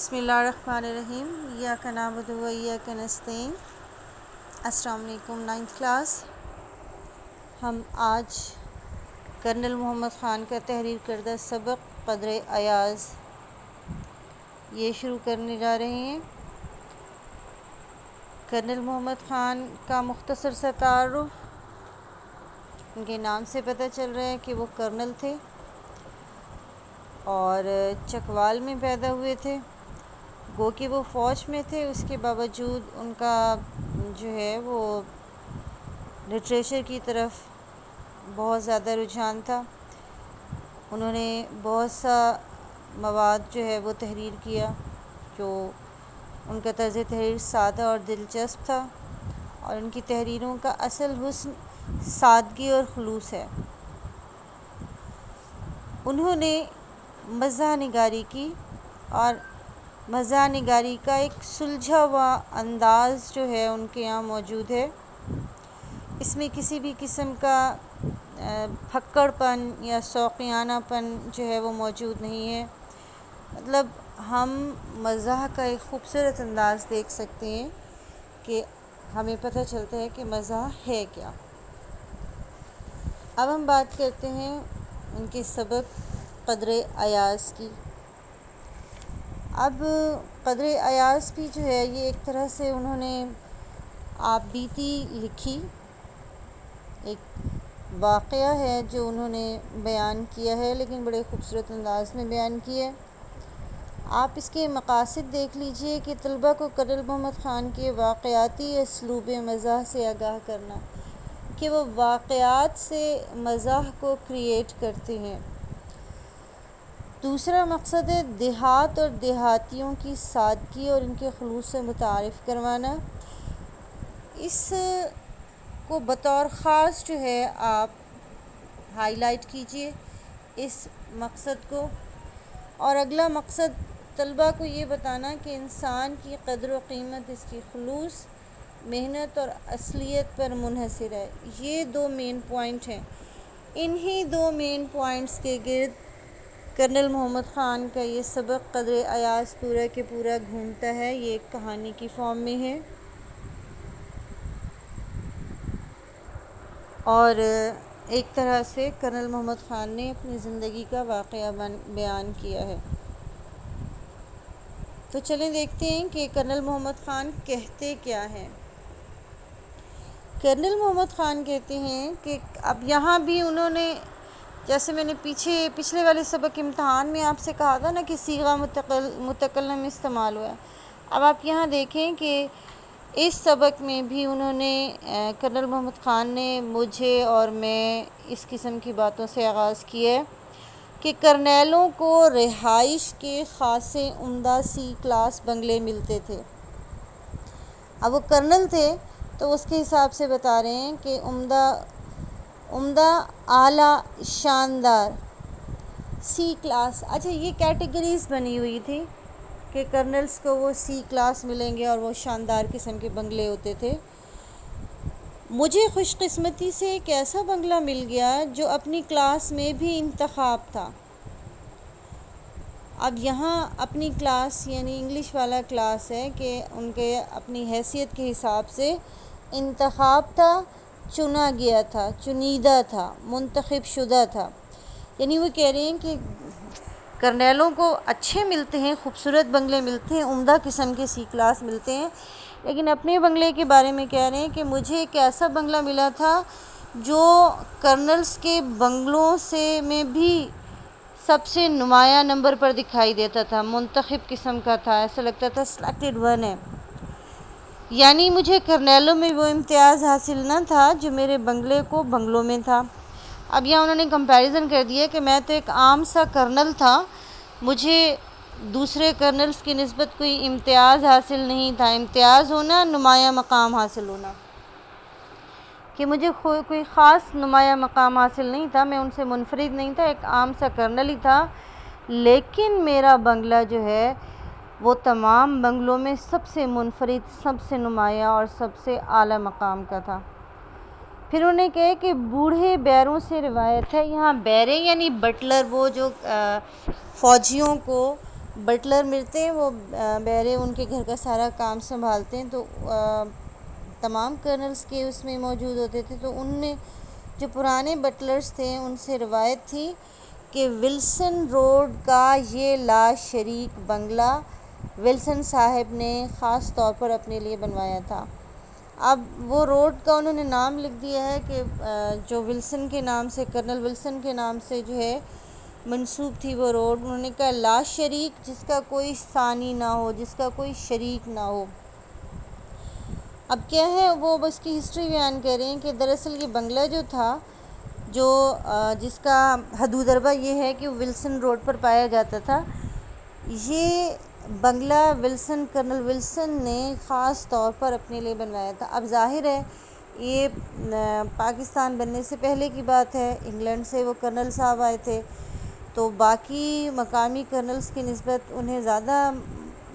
بسم اللہ الرحمن الرحیم ایاک نعبد و ایاک نستعین۔ السلام علیکم، 9th کلاس۔ ہم آج کرنل محمد خان کا تحریر کردہ سبق قدر ایاز یہ شروع کرنے جا رہے ہیں۔ کرنل محمد خان کا مختصر سا تعارف، ان کے نام سے پتہ چل رہا ہے کہ وہ کرنل تھے اور چکوال میں پیدا ہوئے تھے۔ گو کہ وہ فوج میں تھے، اس کے باوجود ان کا جو ہے وہ لٹریچر کی طرف بہت زیادہ رجحان تھا۔ انہوں نے بہت سا مواد جو ہے وہ تحریر کیا، جو ان کا طرز تحریر سادہ اور دلچسپ تھا، اور ان کی تحریروں کا اصل حسن سادگی اور خلوص ہے۔ انہوں نے مزاح نگاری کی، اور مزاح نگاری کا ایک سلجھا ہوا انداز جو ہے ان کے یہاں موجود ہے۔ اس میں کسی بھی قسم کا پھکڑ پن یا شوقیانہ پن جو ہے وہ موجود نہیں ہے۔ مطلب ہم مزاح کا ایک خوبصورت انداز دیکھ سکتے ہیں کہ ہمیں پتہ چلتا ہے کہ مزاح ہے کیا۔ اب ہم بات کرتے ہیں ان کے سبق قدر ایاز کی۔ اب قدر ایاز بھی جو ہے یہ ایک طرح سے انہوں نے آپ بیتی لکھی، ایک واقعہ ہے جو انہوں نے بیان کیا ہے، لیکن بڑے خوبصورت انداز میں بیان کیا ہے۔ آپ اس کے مقاصد دیکھ لیجئے کہ طلباء کو کرنل محمد خان کے واقعاتی اسلوب مزاح سے آگاہ کرنا، کہ وہ واقعات سے مزاح کو کریٹ کرتے ہیں۔ دوسرا مقصد ہے دیہات اور دیہاتیوں کی سادگی اور ان کے خلوص سے متعارف کروانا۔ اس کو بطور خاص جو ہے آپ ہائی لائٹ کیجئے اس مقصد کو۔ اور اگلا مقصد طلباء کو یہ بتانا کہ انسان کی قدر و قیمت اس کی خلوص، محنت اور اصلیت پر منحصر ہے۔ یہ دو مین پوائنٹ ہیں۔ انہی دو مین پوائنٹس کے گرد کرنل محمد خان کا یہ سبق قدر ایاز پورا کے پورا گھومتا ہے۔ یہ ایک کہانی کی فارم میں ہے، اور ایک طرح سے کرنل محمد خان نے اپنی زندگی کا واقعہ بیان کیا ہے۔ تو چلیں دیکھتے ہیں کہ کرنل محمد خان کہتے کیا ہیں۔ کرنل محمد خان کہتے ہیں کہ اب یہاں بھی انہوں نے، جیسے میں نے پچھلے والے سبق امتحان میں آپ سے کہا تھا نا کہ صیغہ متکلم استعمال ہوا ہے، اب آپ یہاں دیکھیں کہ اس سبق میں بھی انہوں نے کرنل محمد خان نے مجھے اور میں اس قسم کی باتوں سے آغاز کیا ہے کہ کرنیلوں کو رہائش کے خاصے عمدہ سی کلاس بنگلے ملتے تھے۔ اب وہ کرنل تھے تو اس کے حساب سے بتا رہے ہیں کہ عمدہ اعلیٰ شاندار سی کلاس، اچھا یہ کیٹیگریز بنی ہوئی تھی کہ کرنلز کو وہ سی کلاس ملیں گے اور وہ شاندار قسم کے بنگلے ہوتے تھے۔ مجھے خوش قسمتی سے ایک ایسا بنگلہ مل گیا جو اپنی کلاس میں بھی انتخاب تھا۔ اب یہاں اپنی کلاس یعنی انگلش والا کلاس ہے کہ ان کے اپنی حیثیت کے حساب سے انتخاب تھا، چنا گیا تھا، چنیدہ تھا، منتخب شدہ تھا۔ یعنی وہ کہہ رہے ہیں کہ کرنیلوں کو اچھے ملتے ہیں، خوبصورت بنگلے ملتے ہیں، عمدہ قسم کے سی کلاس ملتے ہیں، لیکن اپنے بنگلے کے بارے میں کہہ رہے ہیں کہ مجھے ایک ایسا بنگلہ ملا تھا جو کرنلز کے بنگلوں سے میں بھی سب سے نمایاں نمبر پر دکھائی دیتا تھا، منتخب قسم کا تھا، ایسا لگتا تھا سلیکٹڈ ون ہے۔ یعنی مجھے کرنیلوں میں وہ امتیاز حاصل نہ تھا جو میرے بنگلوں میں تھا۔ اب یہاں انہوں نے کمپیریزن کر دیا کہ میں تو ایک عام سا کرنل تھا، مجھے دوسرے کرنلز کی نسبت کوئی امتیاز حاصل نہیں تھا۔ امتیاز ہونا، نمایاں مقام حاصل ہونا، کہ مجھے کوئی خاص نمایاں مقام حاصل نہیں تھا، میں ان سے منفرد نہیں تھا، ایک عام سا کرنل ہی تھا، لیکن میرا بنگلہ جو ہے وہ تمام بنگلوں میں سب سے منفرد، سب سے نمایاں اور سب سے اعلیٰ مقام کا تھا۔ پھر انہوں نے کہا کہ بوڑھے بیروں سے روایت ہے، یہاں بیرے یعنی بٹلر، وہ جو فوجیوں کو بٹلر ملتے ہیں، وہ بہرے ان کے گھر کا سارا کام سنبھالتے ہیں، تو تمام کرنلز کے اس میں موجود ہوتے تھے۔ تو ان میں جو پرانے بٹلرز تھے ان سے روایت تھی کہ ولسن روڈ کا یہ لا شریک بنگلہ ولسن صاحب نے خاص طور پر اپنے لیے بنوایا تھا۔ اب وہ روڈ کا انہوں نے نام لکھ دیا ہے کہ جو ولسن کے نام سے، کرنل ولسن کے نام سے جو ہے منسوب تھی وہ روڈ، انہوں نے کہا لا شریک، جس کا کوئی ثانی نہ ہو، جس کا کوئی شریک نہ ہو۔ اب کیا ہے، وہ بس کی ہسٹری بیان کر رہے ہیں کہ دراصل یہ بنگلہ جو تھا، جو جس کا حدود اربہ یہ ہے کہ ولسن روڈ پر پایا جاتا تھا، یہ بنگلہ ولسن، کرنل ولسن نے خاص طور پر اپنے لیے بنوایا تھا۔ اب ظاہر ہے یہ پاکستان بننے سے پہلے کی بات ہے، انگلینڈ سے وہ کرنل صاحب آئے تھے، تو باقی مقامی کرنلز کی نسبت انہیں زیادہ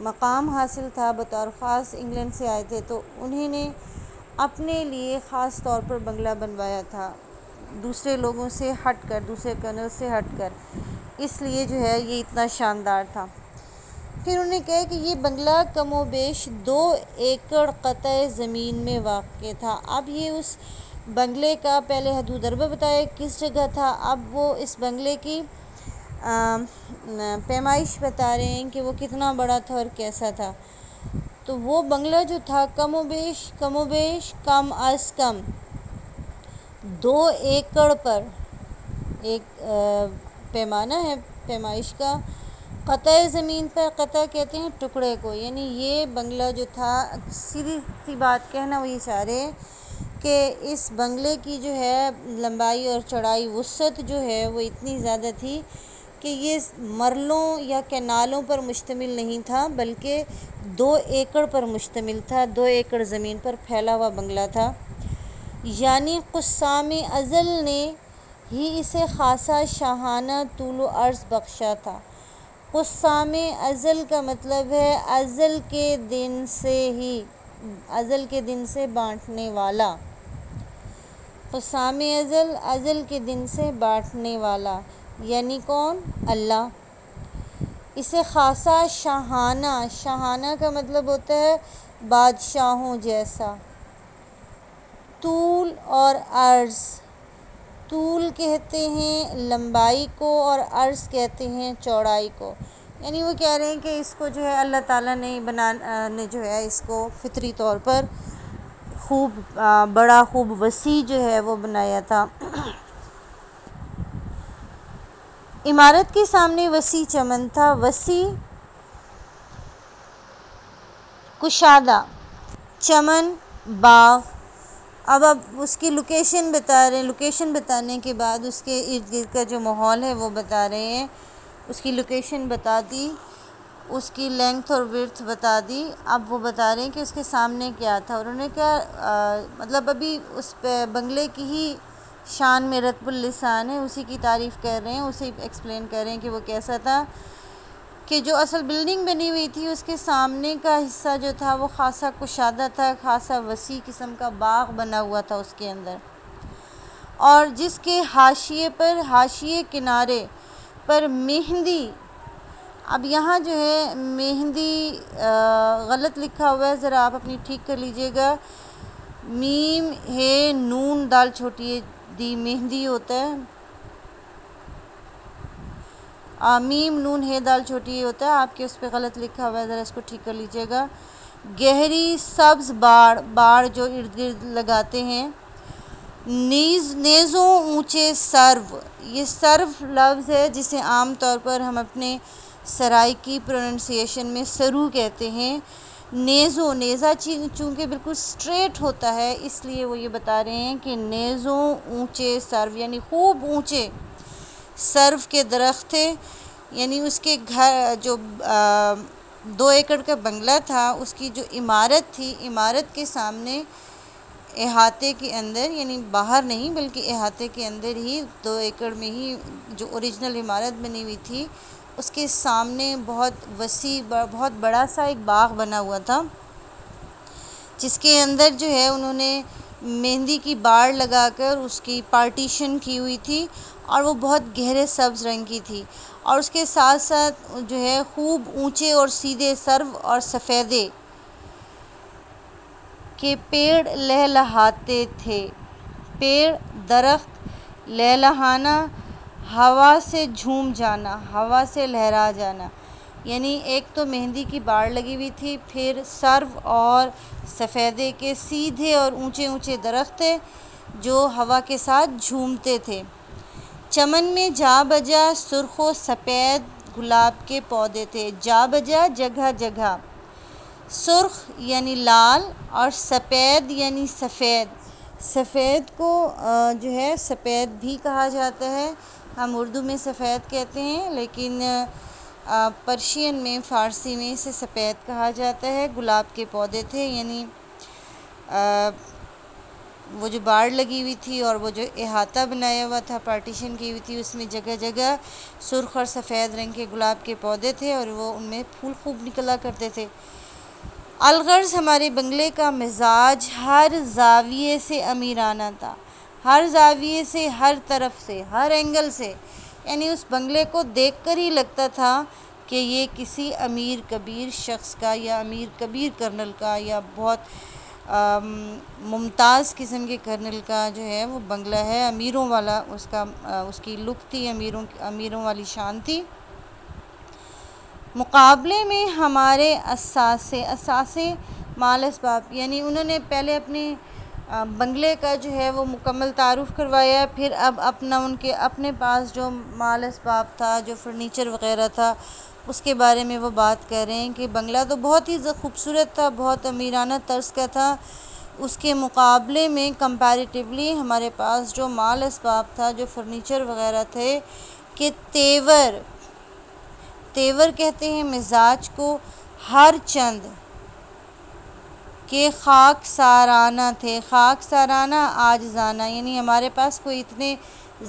مقام حاصل تھا، بطور خاص انگلینڈ سے آئے تھے، تو انہیں نے اپنے لیے خاص طور پر بنگلہ بنوایا تھا، دوسرے لوگوں سے ہٹ کر، دوسرے کرنل سے ہٹ کر، اس لیے جو ہے یہ اتنا شاندار تھا۔ پھر انہوں نے کہا کہ یہ بنگلہ کم و بیش 2 ایکڑ قطع زمین میں واقع تھا۔ اب یہ اس بنگلے کا پہلے حدود اربہ بتایا کس جگہ تھا، اب وہ اس بنگلے کی پیمائش بتا رہے ہیں کہ وہ کتنا بڑا تھا اور کیسا تھا۔ تو وہ بنگلہ جو تھا کم و بیش کم از کم 2 ایکڑ پر، ایک پیمانہ ہے پیمائش کا، قطع زمین پر، قطع کہتے ہیں ٹکڑے کو، یعنی یہ بنگلہ جو تھا، سیدھی سی بات کہنا وہ یہ چاہ رہے ہیں کہ اس بنگلے کی جو ہے لمبائی اور چوڑائی، وسعت جو ہے وہ اتنی زیادہ تھی کہ یہ مرلوں یا کینالوں پر مشتمل نہیں تھا، بلکہ 2 ایکڑ پر مشتمل تھا، 2 ایکڑ زمین پر پھیلا ہوا بنگلہ تھا۔ یعنی قسام ازل نے ہی اسے خاصا شاہانہ طول و عرض بخشا تھا۔ قسام ازل کا مطلب ہے ازل کے دن سے ہی، ازل کے دن سے بانٹنے والا، قسام ازل، ازل کے دن سے بانٹنے والا، یعنی کون؟ اللہ۔ اسے خاصا شاہانہ، شاہانہ کا مطلب ہوتا ہے بادشاہوں جیسا، طول اور عرض، طول کہتے ہیں لمبائی کو اور عرض کہتے ہیں چوڑائی کو، یعنی وہ کہہ رہے ہیں کہ اس کو جو ہے اللہ تعالیٰ نے جو ہے اس کو فطری طور پر خوب بڑا، خوب وسیع جو ہے وہ بنایا تھا۔ عمارت کے سامنے وسیع چمن تھا، وسیع کشادہ چمن، باغ۔ اب اس کی لوکیشن بتا رہے ہیں، لوکیشن بتانے کے بعد اس کے ارد گرد کا جو ماحول ہے وہ بتا رہے ہیں، اس کی لوکیشن بتا دی، اس کی لینگتھ اور ویڈتھ بتا دی۔ اب وہ بتا رہے ہیں کہ اس کے سامنے کیا تھا، انہوں نے کہا مطلب ابھی اس پہ بنگلے کی ہی شان میں رطب اللسان ہے، اسی کی تعریف کر رہے ہیں، اسی ایکسپلین کر رہے ہیں کہ وہ کیسا تھا، کہ جو اصل بلڈنگ بنی ہوئی تھی اس کے سامنے کا حصہ جو تھا وہ خاصا کشادہ تھا، خاصا وسیع قسم کا باغ بنا ہوا تھا اس کے اندر، اور جس کے حاشیے کنارے پر مہندی، اب یہاں جو ہے مہندی غلط لکھا ہوا ہے، ذرا آپ اپنی ٹھیک کر لیجئے گا، میم ہے نون دال چھوٹی ہے دی، مہندی ہوتا ہے، میم نون ہے دال چھوٹی ہوتا ہے، آپ کے اس پہ غلط لکھا ہوا ہے، ذرا اس کو ٹھیک کر لیجئے گا۔ گہری سبز باڑ جو ارد گرد لگاتے ہیں، نیزوں اونچے سرو، یہ سرو لفظ ہے جسے عام طور پر ہم اپنے سرائکی پروننسیشن میں سرو کہتے ہیں۔ نیزہ چونکہ بالکل سٹریٹ ہوتا ہے، اس لیے وہ یہ بتا رہے ہیں کہ نیزوں اونچے سرو، یعنی خوب اونچے سرو کے درخت تھے، یعنی اس کے گھر جو 2 ایکڑ کا بنگلہ تھا، اس کی جو عمارت تھی، عمارت کے سامنے احاطے کے اندر، یعنی باہر نہیں بلکہ احاطے کے اندر ہی 2 ایکڑ میں ہی جو اوریجنل عمارت بنی ہوئی تھی، اس کے سامنے بہت وسیع، بہت بڑا سا ایک باغ بنا ہوا تھا، جس کے اندر جو ہے انہوں نے مہندی کی باڑ لگا کر اس کی پارٹیشن کی ہوئی تھی اور وہ بہت گہرے سبز رنگ کی تھی، اور اس کے ساتھ ساتھ جو ہے خوب اونچے اور سیدھے سرو اور سفیدے کے پیڑ لہلہاتے تھے، پیڑ درخت لہلہانا، ہوا سے جھوم جانا، ہوا سے لہرا جانا، یعنی ایک تو مہندی کی باڑ لگی ہوئی تھی، پھر سرو اور سفیدے کے سیدھے اور اونچے اونچے درخت تھے جو ہوا کے ساتھ جھومتے تھے۔ چمن میں جا بجا سرخ و سفید گلاب کے پودے تھے، جا بجا جگہ جگہ، سرخ یعنی لال اور سفید یعنی سفید، سفید کو جو ہے سفید بھی کہا جاتا ہے، ہم اردو میں سفید کہتے ہیں، لیکن پرشین میں، فارسی میں اسے سفید کہا جاتا ہے۔ گلاب کے پودے تھے، یعنی وہ جو باڑ لگی ہوئی تھی اور وہ جو احاطہ بنایا ہوا تھا، پارٹیشن کی ہوئی تھی، اس میں جگہ جگہ سرخ اور سفید رنگ کے گلاب کے پودے تھے اور وہ ان میں پھول خوب نکلا کرتے تھے۔ الغرض ہمارے بنگلے کا مزاج ہر زاویے سے امیرانہ تھا، ہر زاویے سے، ہر طرف سے، ہر اینگل سے، یعنی اس بنگلے کو دیکھ کر ہی لگتا تھا کہ یہ کسی امیر کبیر شخص کا، یا امیر کبیر کرنل کا، یا بہت ممتاز قسم کے کرنل کا جو ہے وہ بنگلہ ہے، امیروں والا اس کی لک تھی، امیروں والی شان تھی۔ مقابلے میں ہمارے اثاثے مال اسباب، یعنی انہوں نے پہلے اپنے بنگلے کا جو ہے وہ مکمل تعارف کروایا، پھر اب ان کے اپنے پاس جو مال اسباب تھا، جو فرنیچر وغیرہ تھا، اس کے بارے میں وہ بات کر رہے ہیں کہ بنگلہ تو بہت ہی خوبصورت تھا، بہت امیرانہ طرز کا تھا، اس کے مقابلے میں کمپیریٹیولی ہمارے پاس جو مال اسباب تھا، جو فرنیچر وغیرہ تھے، کہ تیور کہتے ہیں مزاج کو، ہر چند کہ خاک سارانہ تھے، خاک سارانہ عاجزانہ، یعنی ہمارے پاس کوئی اتنے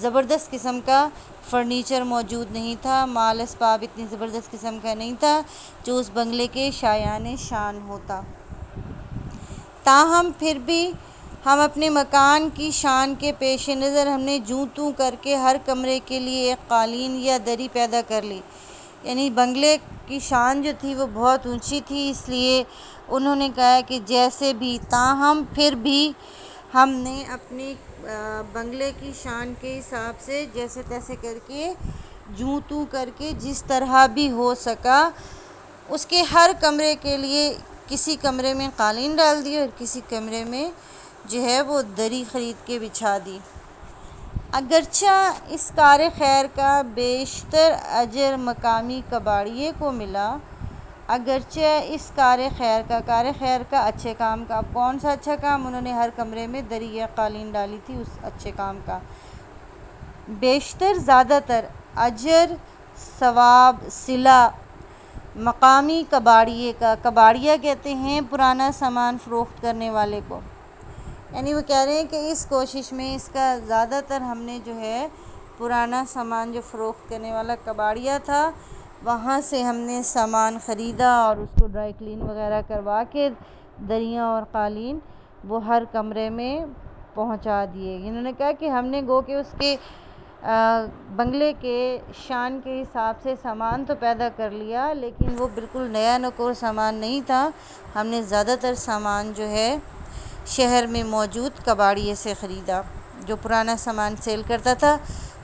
زبردست قسم کا فرنیچر موجود نہیں تھا، مال اسباب اتنی زبردست قسم کا نہیں تھا جو اس بنگلے کے شایان شان ہوتا۔ تاہم پھر بھی ہم اپنے مکان کی شان کے پیش نظر ہم نے جوں توں کر کے ہر کمرے کے لیے ایک قالین یا دری پیدا کر لی، یعنی بنگلے کی شان جو تھی وہ بہت اونچی تھی، اس لیے انہوں نے کہا کہ جیسے بھی، تاہم پھر بھی ہم نے اپنے بنگلے کی شان کے حساب سے جیسے تیسے کر کے، جوں توں کر کے، جس طرح بھی ہو سکا، اس کے ہر کمرے کے لیے کسی کمرے میں قالین ڈال دی اور کسی کمرے میں جو ہے وہ دری خرید کے بچھا دی۔ اگرچہ اس کار خیر کا بیشتر اجر مقامی کباڑیے کو ملا، اگرچہ اس کار خیر کا اچھے کام کا، اب کون سا اچھا کام؟ انہوں نے ہر کمرے میں دری یا قالین ڈالی تھی، اس اچھے کام کا بیشتر، زیادہ تر اجر، ثواب، صلہ مقامی کباڑیے کا، کباڑیا کہتے ہیں پرانا سامان فروخت کرنے والے کو، یعنی وہ کہہ رہے ہیں کہ اس کوشش میں اس کا زیادہ تر ہم نے جو ہے پرانا سامان جو فروخت کرنے والا کباڑیا تھا، وہاں سے ہم نے سامان خریدا اور اس کو ڈرائی کلین وغیرہ کروا کے دریاں اور قالین وہ ہر کمرے میں پہنچا دیے۔ انہوں نے کہا کہ ہم نے گو کہ اس کے بنگلے کے شان کے حساب سے سامان تو پیدا کر لیا، لیکن وہ بالکل نیا نکور سامان نہیں تھا، ہم نے زیادہ تر سامان جو ہے شہر میں موجود کباڑیے سے خریدا، جو پرانا سامان سیل کرتا تھا،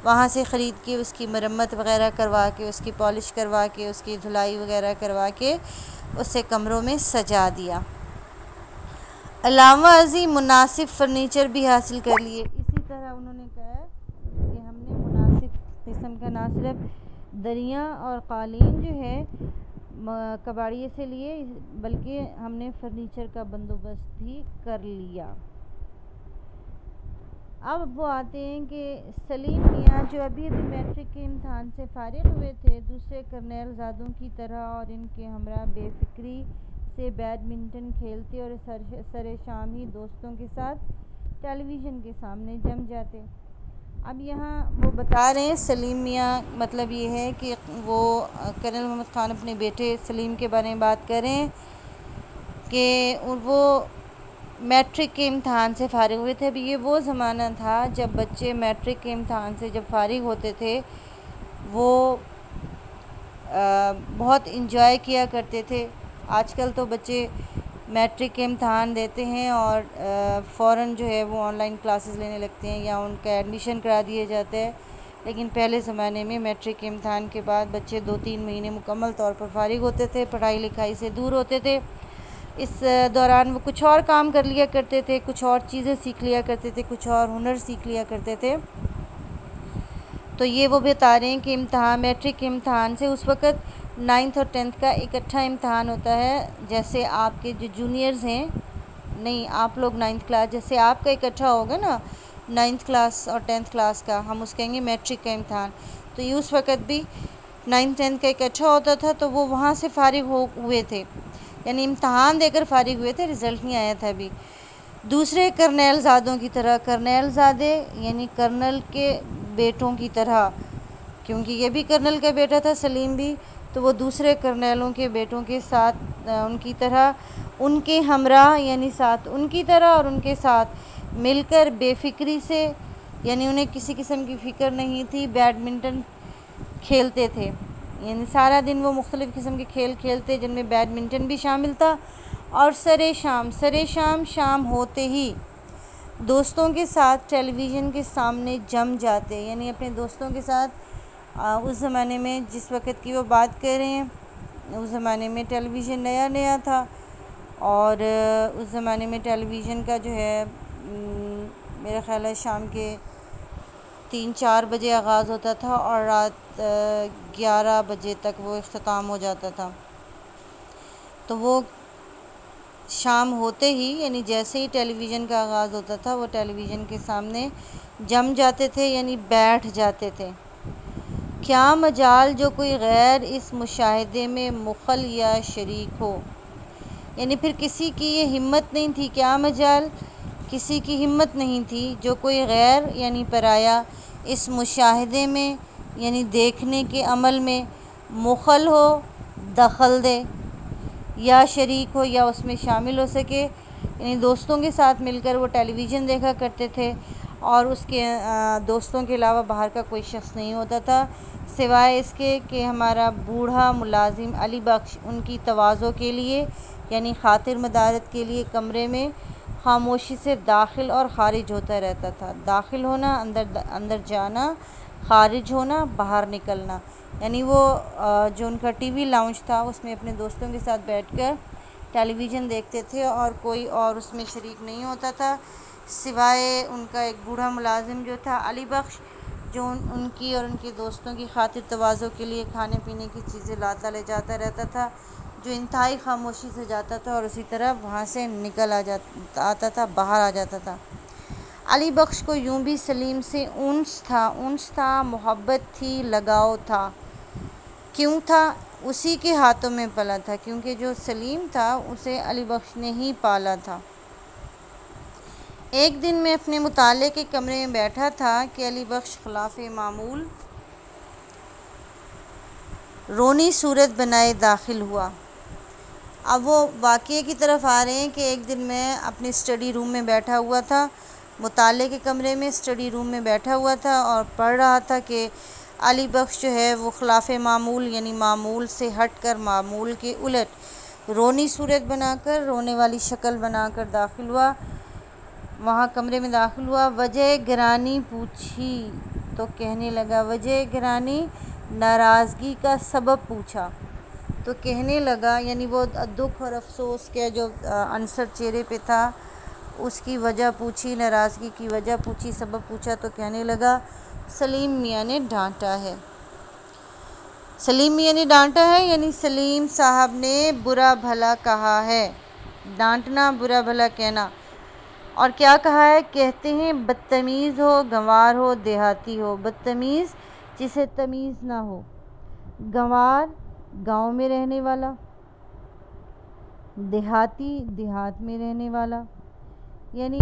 وہاں سے خرید کے اس کی مرمت وغیرہ کروا کے، اس کی پالش کروا کے، اس کی دھلائی وغیرہ کروا کے اسے کمروں میں سجا دیا۔ علاوہ ازیں مناسب فرنیچر بھی حاصل کر لیے۔ اسی طرح انہوں نے کہا کہ ہم نے مناسب قسم کا نہ صرف دریاں اور قالین جو ہے کباڑیے سے لیے، بلکہ ہم نے فرنیچر کا بندوبست بھی کر لیا۔ اب وہ آتے ہیں کہ سلیم میاں جو ابھی میٹرک کے امتحان سے فارغ ہوئے تھے، دوسرے کرنیل زادوں کی طرح اور ان کے ہمراہ بے فکری سے بیڈمنٹن کھیلتے اور سر شام ہی دوستوں کے ساتھ ٹیلی ویژن کے سامنے جم جاتے۔ اب یہاں وہ بتا رہے ہیں سلیم میاں، مطلب یہ ہے کہ وہ کرنل محمد خان اپنے بیٹے سلیم کے بارے میں بات کر رہے ہیں کہ وہ میٹرک کے امتحان سے فارغ ہوئے تھے۔ ابھی یہ وہ زمانہ تھا جب بچے میٹرک کے امتحان سے جب فارغ ہوتے تھے وہ بہت انجوائے کیا کرتے تھے۔ آج کل تو بچے میٹرک کے امتحان دیتے ہیں اور فوراً جو ہے وہ آن لائن کلاسز لینے لگتے ہیں یا ان کا ایڈمیشن کرا دیا جاتا ہے، لیکن پہلے زمانے میں میٹرک کے امتحان کے بعد بچے 2-3 مہینے مکمل طور پر فارغ ہوتے تھے، پڑھائی لکھائی سے دور ہوتے تھے۔ اس دوران وہ کچھ اور کام کر لیا کرتے تھے، کچھ اور چیزیں سیکھ لیا کرتے تھے، کچھ اور ہنر سیکھ لیا کرتے تھے۔ تو یہ وہ بتا رہے ہیں کہ میٹرک کے امتحان سے اس وقت 9th اور 10th کا اکٹھا امتحان ہوتا ہے، جیسے آپ کے جو جونیئرز ہیں، نہیں آپ لوگ 9th کلاس، جیسے آپ کا اکٹھا ہوگا نا 9th کلاس اور 10th کلاس کا، ہم اس کہیں گے میٹرک کا امتحان، تو یہ اس وقت بھی 9th 10th کا اکٹھا ہوتا تھا، تو وہ وہاں سے فارغ ہوئے تھے، یعنی امتحان دے کر فارغ ہوئے تھے، رزلٹ نہیں آیا تھا ابھی۔ دوسرے کرنیل زادوں کی طرح، کرنیل زادے یعنی کرنل کے بیٹوں کی طرح، کیونکہ یہ بھی کرنل کا بیٹا تھا سلیم بھی، تو وہ دوسرے کرنیلوں کے بیٹوں کے ساتھ ان کی طرح، ان کے ہمراہ یعنی ساتھ ان کی طرح اور ان کے ساتھ مل کر بے فکری سے، یعنی انہیں کسی قسم کی فکر نہیں تھی، بیڈمنٹن کھیلتے تھے، یعنی سارا دن وہ مختلف قسم کے کھیل کھیلتے جن میں بیڈمنٹن بھی شامل تھا، اور سرے شام ہوتے ہی دوستوں کے ساتھ ٹیلی ویژن کے سامنے جم جاتے، یعنی اپنے دوستوں کے ساتھ اس زمانے میں جس وقت کی وہ بات کر رہے ہیں، اس زمانے میں ٹیلی ویژن نیا تھا، اور اس زمانے میں ٹیلی ویژن کا جو ہے میرا خیال ہے شام کے 3-4 بجے آغاز ہوتا تھا اور رات 11 بجے تک وہ اختتام ہو جاتا تھا۔ تو وہ شام ہوتے ہی یعنی جیسے ہی ٹیلی ویژن کا آغاز ہوتا تھا وہ ٹیلی ویژن کے سامنے جم جاتے تھے، یعنی بیٹھ جاتے تھے۔ کیا مجال جو کوئی غیر اس مشاہدے میں مخل یا شریک ہو، یعنی پھر کسی کی یہ ہمت نہیں تھی، کیا مجال کسی کی ہمت نہیں تھی جو کوئی غیر یعنی پرایا اس مشاہدے میں یعنی دیکھنے کے عمل میں مخل ہو، دخل دے، یا شریک ہو یا اس میں شامل ہو سکے، یعنی دوستوں کے ساتھ مل کر وہ ٹیلی ویژن دیکھا کرتے تھے، اور اس کے دوستوں کے علاوہ باہر کا کوئی شخص نہیں ہوتا تھا سوائے اس کے کہ ہمارا بوڑھا ملازم علی بخش ان کی تواضع کے لیے یعنی خاطر مدارت کے لیے کمرے میں خاموشی سے داخل اور خارج ہوتا رہتا تھا، داخل ہونا اندر جانا، خارج ہونا باہر نکلنا، یعنی وہ جو ان کا ٹی وی لاؤنج تھا اس میں اپنے دوستوں کے ساتھ بیٹھ کر ٹیلی ویژن دیکھتے تھے، اور کوئی اور اس میں شریک نہیں ہوتا تھا سوائے ان کا ایک بوڑھا ملازم جو تھا علی بخش، جو ان کی اور ان کے دوستوں کی خاطر تواضع کے لیے کھانے پینے کی چیزیں لاتا لے جاتا رہتا تھا، جو انتہائی خاموشی سے جاتا تھا اور اسی طرح وہاں سے نکل آتا تھا، باہر آ جاتا تھا۔ علی بخش کو یوں بھی سلیم سے انس تھا، محبت تھی، لگاؤ تھا۔ کیوں تھا؟ اسی کے ہاتھوں میں پلا تھا، کیونکہ جو سلیم تھا اسے علی بخش نے ہی پالا تھا۔ ایک دن میں اپنے مطالعے کے کمرے میں بیٹھا تھا کہ علی بخش خلاف معمول رونی صورت بنائے داخل ہوا۔ اب وہ واقعے کی طرف آ رہے ہیں کہ ایک دن میں اپنے اسٹڈی روم میں بیٹھا ہوا تھا، مطالعے کے کمرے میں اسٹڈی روم میں بیٹھا ہوا تھا اور پڑھ رہا تھا کہ علی بخش جو ہے وہ خلاف معمول یعنی معمول سے ہٹ کر معمول کے الٹ رونی صورت بنا کر، رونے والی شکل بنا کر داخل ہوا، وہاں کمرے میں داخل ہوا۔ وجہ گرانی پوچھی تو کہنے لگا، وجہ گرانی ناراضگی کا سبب پوچھا تو کہنے لگا، یعنی وہ دکھ اور افسوس کے جو عنصر چہرے پہ تھا اس کی وجہ پوچھی، ناراضگی کی وجہ پوچھی، سبب پوچھا تو کہنے لگا سلیم میاں نے ڈانٹا ہے۔ سلیم میاں نے ڈانٹا ہے یعنی سلیم صاحب نے برا بھلا کہا ہے، ڈانٹنا برا بھلا کہنا، اور کیا کہا ہے؟ کہتے ہیں بدتمیز ہو، گنوار ہو، دیہاتی ہو۔ بدتمیز جسے تمیز نہ ہو، گنوار گاؤں میں رہنے والا، دیہاتی دیہات میں رہنے والا، یعنی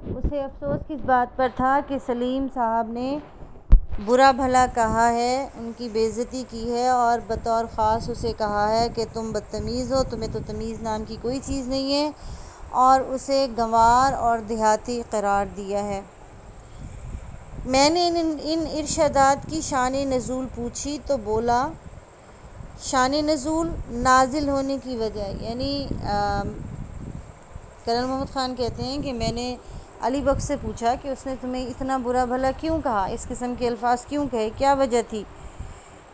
اسے افسوس کس بات پر تھا کہ سلیم صاحب نے برا بھلا کہا ہے، ان کی بے عزتی کی ہے، اور بطور خاص اسے کہا ہے کہ تم بدتمیز ہو، تمہیں تو تمیز نام کی کوئی چیز نہیں ہے، اور اسے گنوار اور دیہاتی قرار دیا ہے۔ میں نے ان ارشادات کی شان نزول پوچھی تو بولا، شان نزول نازل ہونے کی وجہ، یعنی کرنل محمد خان کہتے ہیں کہ میں نے علی بخش سے پوچھا کہ اس نے تمہیں اتنا برا بھلا کیوں کہا، اس قسم کے الفاظ کیوں کہے، کیا وجہ تھی؟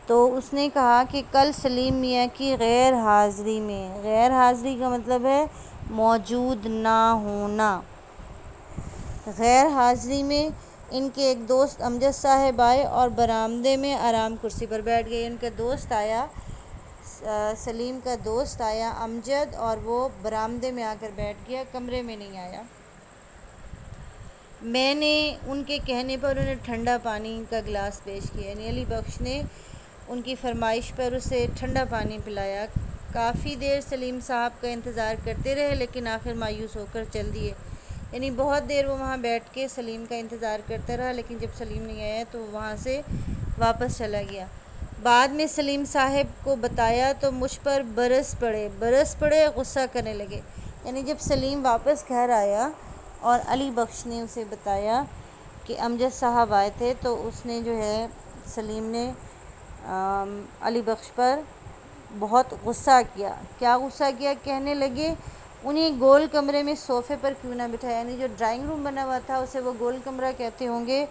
تو اس نے کہا کہ کل سلیم میاں کی غیر حاضری میں، غیر حاضری کا مطلب ہے موجود نہ ہونا، غیر حاضری میں ان کے ایک دوست امجد صاحب آئے اور برآمدے میں آرام کرسی پر بیٹھ گئے۔ ان کا دوست آیا، سلیم کا دوست آیا امجد، اور وہ برآمدے میں آ کر بیٹھ گیا، کمرے میں نہیں آیا۔ میں نے ان کے کہنے پر انہیں ٹھنڈا پانی کا گلاس پیش کیا، یعنی علی بخش نے ان کی فرمائش پر اسے ٹھنڈا پانی پلایا۔ کافی دیر سلیم صاحب کا انتظار کرتے رہے، لیکن آخر مایوس ہو کر چل دیے، یعنی بہت دیر وہ وہاں بیٹھ کے سلیم کا انتظار کرتا رہا، لیکن جب سلیم نہیں آیا تو وہ وہاں سے واپس چلا گیا۔ بعد میں سلیم صاحب کو بتایا تو مجھ پر برس پڑے، غصہ کرنے لگے، یعنی جب سلیم واپس گھر آیا اور علی بخش نے اسے بتایا کہ امجد صاحب آئے تھے، تو اس نے جو ہے سلیم نے علی بخش پر بہت غصہ کیا۔ کیا غصہ کیا؟ کہنے لگے انہیں گول کمرے میں صوفے پر کیوں نہ بٹھایا، یعنی جو ڈرائنگ روم بنا ہوا تھا اسے وہ گول کمرہ کہتے ہوں گے،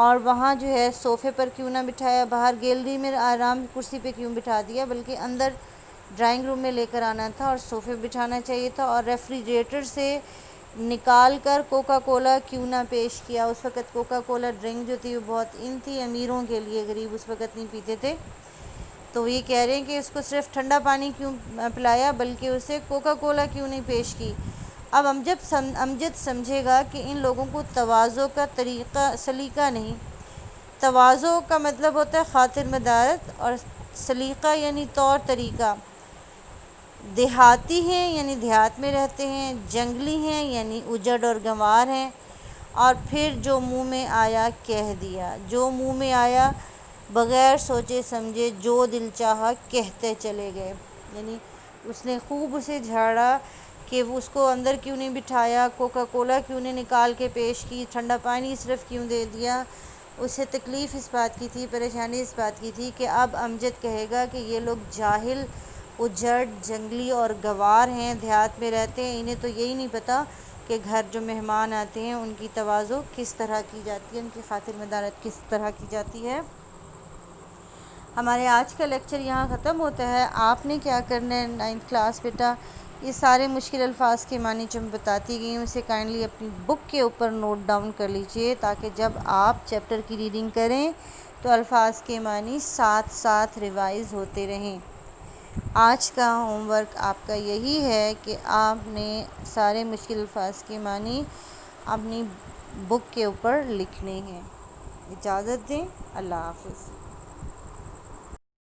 اور وہاں جو ہے صوفے پر کیوں نہ بٹھایا، باہر گیلری میں آرام کرسی پہ کیوں بٹھا دیا، بلکہ اندر ڈرائنگ روم میں لے کر آنا تھا اور صوفے پہ بٹھانا چاہیے تھا، اور ریفریجریٹر سے نکال کر کوکا کولا کیوں نہ پیش کیا۔ اس وقت کوکا کولا ڈرنک جو تھی وہ بہت ان تھی، امیروں کے لیے، غریب اس وقت نہیں پیتے تھے۔ تو یہ کہہ رہے ہیں کہ اس کو صرف ٹھنڈا پانی کیوں پلایا، بلکہ اسے کوکا کولا کیوں نہیں پیش کی۔ اب امجد سمجھے گا کہ ان لوگوں کو تواضع کا سلیقہ نہیں، تواضع کا مطلب ہوتا ہے خاطر مدارت، اور سلیقہ یعنی طور طریقہ۔ دیہاتی ہیں یعنی دیہات میں رہتے ہیں، جنگلی ہیں یعنی اجڑ اور گنوار ہیں، اور پھر جو منہ میں آیا کہہ دیا، جو منہ میں آیا بغیر سوچے سمجھے جو دل چاہا کہتے چلے گئے، یعنی اس نے خوب اسے جھاڑا کہ وہ اس کو اندر کیوں نہیں بٹھایا، کوکا کولا کیوں نہیں نکال کے پیش کی، ٹھنڈا پانی صرف کیوں دے دیا۔ اسے تکلیف اس بات کی تھی، پریشانی اس بات کی تھی کہ اب امجد کہے گا کہ یہ لوگ جاہل، اجڑ، جنگلی اور گنوار ہیں، دیہات میں رہتے ہیں، انہیں تو یہی نہیں پتہ کہ گھر جو مہمان آتے ہیں ان کی تواضع کس طرح کی جاتی ہے، ان کی خاطر مدارت کس طرح کی جاتی ہے۔ ہمارے آج کا لیکچر یہاں ختم ہوتا ہے۔ آپ نے کیا کرنا ہے 9th کلاس بیٹا، یہ سارے مشکل الفاظ کے معنی جو میں بتاتی گئی ہوں اسے کائنڈلی اپنی بک کے اوپر نوٹ ڈاؤن کر لیجئے، تاکہ جب آپ چیپٹر کی ریڈنگ کریں تو الفاظ کے معنی ساتھ ساتھ ریوائز ہوتے رہیں۔ آج کا ہوم ورک آپ کا یہی ہے کہ آپ نے سارے مشکل الفاظ کے معنی اپنی بک کے اوپر لکھنے ہیں۔ اجازت دیں، اللہ حافظ۔